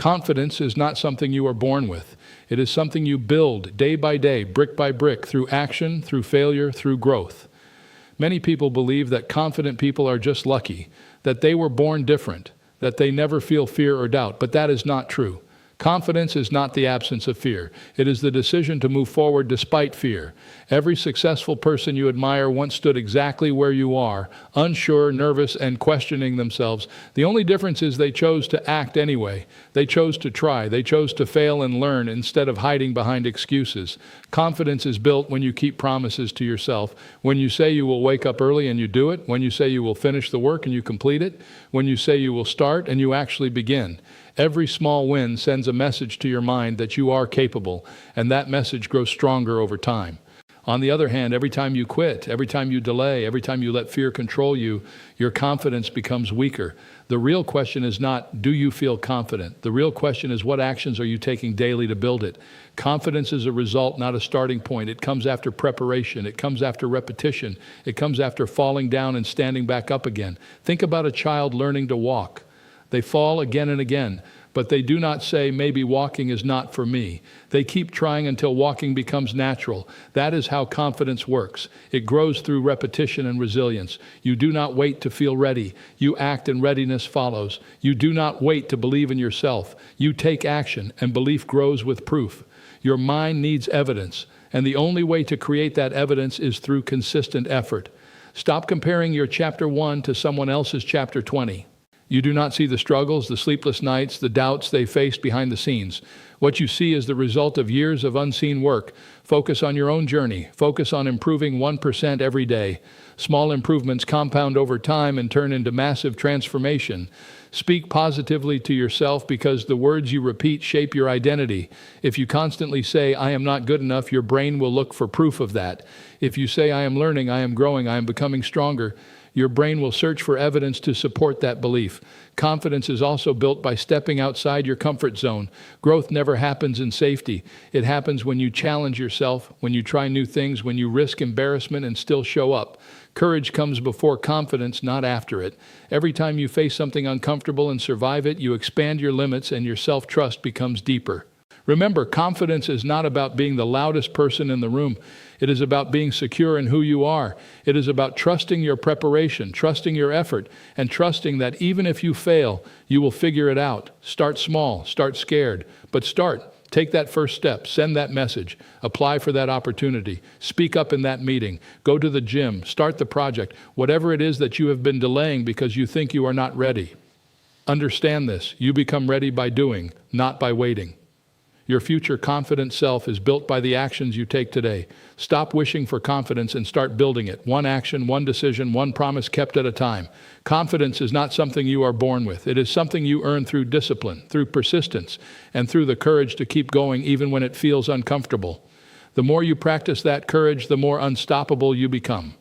Confidence is not something you are born with. It is something you build day by day, brick by brick, through action, through failure, through growth. Many people believe that confident people are just lucky, that they were born different, that they never feel fear or doubt, but that is not true. Confidence is not the absence of fear. It is the decision to move forward despite fear. Every successful person you admire once stood exactly where you are, unsure, nervous, and questioning themselves. The only difference is they chose to act anyway. They chose to try. They chose to fail and learn instead of hiding behind excuses. Confidence is built when you keep promises to yourself. When you say you will wake up early and you do it. When you say you will finish the work and you complete it. When you say you will start and you actually begin. Every small win sends a message to your mind that you are capable, and that message grows stronger over time. On the other hand, every time you quit, every time you delay, every time you let fear control you, your confidence becomes weaker. The real question is not, do you feel confident? The real question is, what actions are you taking daily to build it? Confidence is a result, not a starting point. It comes after preparation. It comes after repetition. It comes after falling down and standing back up again. Think about a child learning to walk. They fall again and again, but they do not say, maybe walking is not for me. They keep trying until walking becomes natural. That is how confidence works. It grows through repetition and resilience. You do not wait to feel ready. You act and readiness follows. You do not wait to believe in yourself. You take action, and belief grows with proof. Your mind needs evidence, and the only way to create that evidence is through consistent effort. Stop comparing your chapter 1 to someone else's chapter 20. You do not see the struggles, the sleepless nights, the doubts they faced behind the scenes. What you see is the result of years of unseen work. Focus on your own journey. Focus on improving 1% every day. Small improvements compound over time and turn into massive transformation. Speak positively to yourself because the words you repeat shape your identity. If you constantly say, I am not good enough, your brain will look for proof of that. If you say, I am learning, I am growing, I am becoming stronger, your brain will search for evidence to support that belief. Confidence is also built by stepping outside your comfort zone. Growth never happens in safety. It happens when you challenge yourself, when you try new things, when you risk embarrassment and still show up. Courage comes before confidence, not after it. Every time you face something uncomfortable and survive it, you expand your limits and your self-trust becomes deeper. Remember, confidence is not about being the loudest person in the room. It is about being secure in who you are. It is about trusting your preparation, trusting your effort, and trusting that even if you fail, you will figure it out. Start small, start scared, but start. Take that first step, send that message, apply for that opportunity, speak up in that meeting, go to the gym, start the project, whatever it is that you have been delaying because you think you are not ready. Understand this, you become ready by doing, not by waiting. Your future confident self is built by the actions you take today. Stop wishing for confidence and start building it. One action, one decision, one promise kept at a time. Confidence is not something you are born with. It is something you earn through discipline, through persistence, and through the courage to keep going even when it feels uncomfortable. The more you practice that courage, the more unstoppable you become.